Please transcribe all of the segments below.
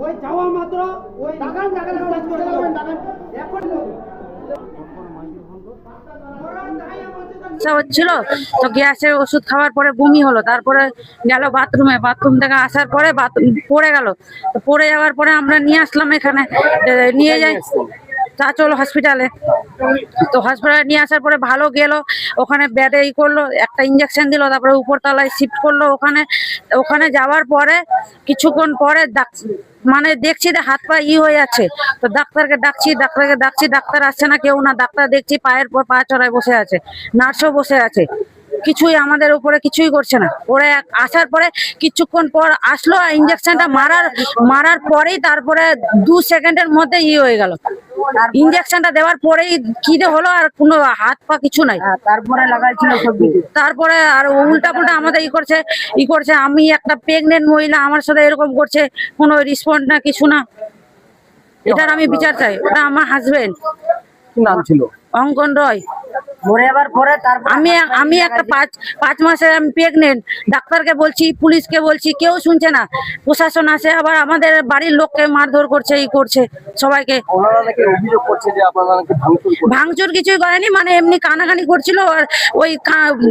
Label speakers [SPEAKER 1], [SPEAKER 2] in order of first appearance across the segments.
[SPEAKER 1] ওই যাওয়া মাত্র ওই দাগান দাগান এখন
[SPEAKER 2] হচ্ছিল তো গ্যাসের ওষুধ খাওয়ার পরে বমি হলো, তারপরে গেল বাথরুমে, বাথরুম থেকে আসার পরে পড়ে গেল। তো পড়ে যাওয়ার পরে আমরা নিয়ে আসলাম এখানে, নিয়ে যাই চাচল হসপিটালে। তো হসপিটালে নিয়ে আসার পরে ভালো গেল, ওখানে বেডে করলো, একটা ইঞ্জেকশন দিল, তারপরে উপরতলায় শিফট করলো। ওখানে যাওয়ার পরে কিছুক্ষণ পরে মানে দেখছি যে হাত পা হয়ে যাচ্ছে। তো ডাক্তারকে ডাকছি, ডাক্তার আসছে না, কেউ না। ডাক্তার দেখছি পায়ের পর পা চড়ায় বসে আছে, নার্সও বসে আছে, কিছুই আমাদের উপরে কিছুই করছে না। ওরে আসার পরে কিছুক্ষণ পর আসলো, ইঞ্জেকশনটা মারার পরেই তারপরে 2 সেকেন্ডের মধ্যে হয়ে গেল। ইঞ্জেকশনটা দেওয়ার পরেই কি হলো, আর কোনো হাত পা কিছু নাই। তারপরে লাগাইছিল তারপরে আর উল্টা পুল্টা আমাদের করছে। আমি একটা প্রেগনেন্ট মহিলা, আমার সাথে এরকম করছে, কোনো রেসপন্স না, কিছু না। এটার আমি বিচার চাই। ওটা আমার হাজবেন্ড।
[SPEAKER 1] নাম ছিল
[SPEAKER 2] অঙ্কন রয়। আমি একটা 5 মাসের আমি প্রেগনেন্ট। ডাক্তারকে বলছি, পুলিশকে বলছি, কেউ শুনছে না। প্রশাসন আসে, আবার আমাদের বাড়ির লোককে মারধর করছে, করছে সবাইকে। ভাঙচুর কিছুই করেনি, মানে এমনি কানাকানি করছিল। আর ওই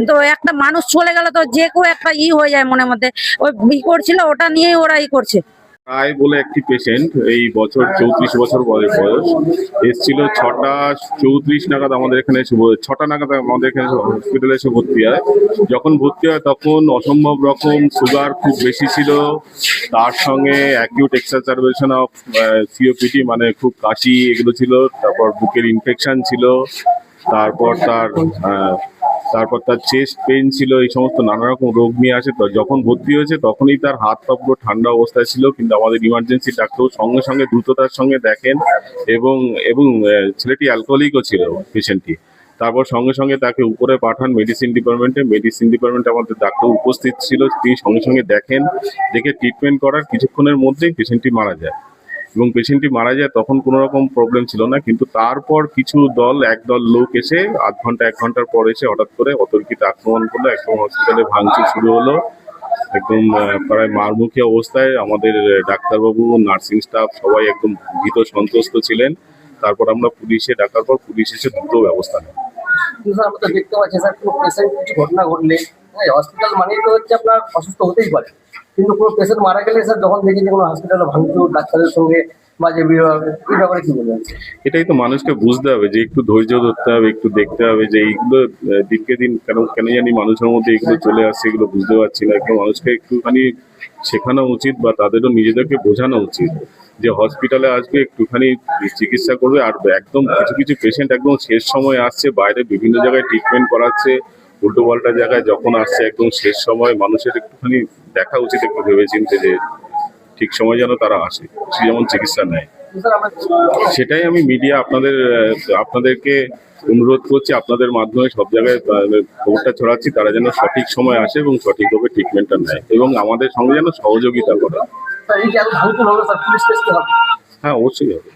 [SPEAKER 2] তো একটা মানুষ চলে গেল, তো যে কেউ একটা হয়ে যায় মনের মধ্যে, ওই করছিল, ওটা নিয়ে ওরা করছে।
[SPEAKER 3] রায় বলে একটি পেশেন্ট, এই বছর 34 বছর বয়স, এসেছিল 6:34 নাগাদ আমাদের এখানে, 6টা নাগাদ আমাদের এখানে হসপিটালে এসে ভর্তি হয়। যখন ভর্তি হয় তখন অসম্ভব রকম সুগার খুব বেশি ছিল, তার সঙ্গে অ্যাকিউট এক্সারসারবেশন অফ সিওপিডি, মানে খুব কাশি এগুলো ছিল। তারপর বুকের ইনফেকশন ছিল, তারপর তার চেস্ট পেইন ছিল। এই সমস্ত নানা রকম রোগ নিয়ে আসে। তো যখন ভর্তি হয়েছে তখনই তার হাত পা পুরো ঠান্ডা অবস্থায় ছিল, কিন্তু আমাদের ইমার্জেন্সি ডাক্তার সঙ্গে সঙ্গে দ্রুততার সঙ্গে দেখেন, এবং ছেলেটি অ্যালকোহলিকও ছিল পেশেন্টটি। তারপর সঙ্গে সঙ্গে তাকে উপরে পাঠান মেডিসিন ডিপার্টমেন্টে আমাদের ডাক্তার উপস্থিত ছিল। তিনি সঙ্গে সঙ্গে দেখে ট্রিটমেন্ট করার কিছুক্ষণের মধ্যেই পেশেন্টটি মারা যায়। এবং পেশেন্টটি মারা যায় তখন কোনো রকম প্রবলেম ছিল না, কিন্তু তারপর একদল লোক এসে 1 ঘন্টার পর এসে হঠাৎ করে অতর্কিত আক্রমণ করলো। একদম হসপিটালে ভাঙচুর শুরু হলো, একদম প্রায় মারমুখী অবস্থায়। আমাদের ডাক্তারবাবু, নার্সিং স্টাফ সবাই একদম ভীত সন্ত্রস্ত ছিলেন। তারপর আমরা পুলিশে ডাকার পর পুলিশ এসে দ্রুত ব্যবস্থা নেয়।
[SPEAKER 1] আমরা তো দেখতে পাচ্ছি স্যার, কোনো পেশেন্ট কিছু ঘটনা ঘটলে হসপিটাল মানেই তো হচ্ছে আপনার অসুস্থ হতেই পারে, কিন্তু কোনো পেশেন্ট মারা গেলে স্যার যখন দেখি যে কোনো হসপিটালে ভাঙচুর, ডাক্তারের সঙ্গে বাজে ব্যবহার, এই ব্যাপারে কি বলবেন?
[SPEAKER 3] এটাই তো মানুষকে বুঝতে হবে, যে একটু ধৈর্য ধরতে হবে, একটু দেখতে হবে যে এইগুলো দিনকে দিন কেন জানি মানুষের মধ্যে এগুলো চলে আসছে, এগুলো বুঝতে পারছি না। একটু মানুষকে একটুখানি শেখানো উচিত, বা তাদেরও নিজেদেরকে বোঝানো উচিত যে হসপিটালে আসবে, একটুখানি চিকিৎসা করবে। আর একদম কিছু পেশেন্ট একদম শেষ সময় আসছে, বাইরে বিভিন্ন জায়গায় ট্রিটমেন্ট করাচ্ছে, উল্টো পাল্টা জায়গায় যখন আসছে একদম শেষ সময়, মানুষের একটুখানি দেখা উচিত, একটু ভেবেচিন্তে যে ঠিক সময় যেন তারা আসে, সে যেমন চিকিৎসা নেয়। সেটাই আমি মিডিয়া আপনাদেরকে অনুরোধ করছি, আপনাদের মাধ্যমে সব জায়গায় খবরটা ছড়াচ্ছি, তারা যেন সঠিক সময় আসে এবং সঠিকভাবে ট্রিটমেন্টটা নেয়, এবং আমাদের সঙ্গে যেন সহযোগিতা করে।
[SPEAKER 1] হ্যাঁ, অবশ্যই হবে।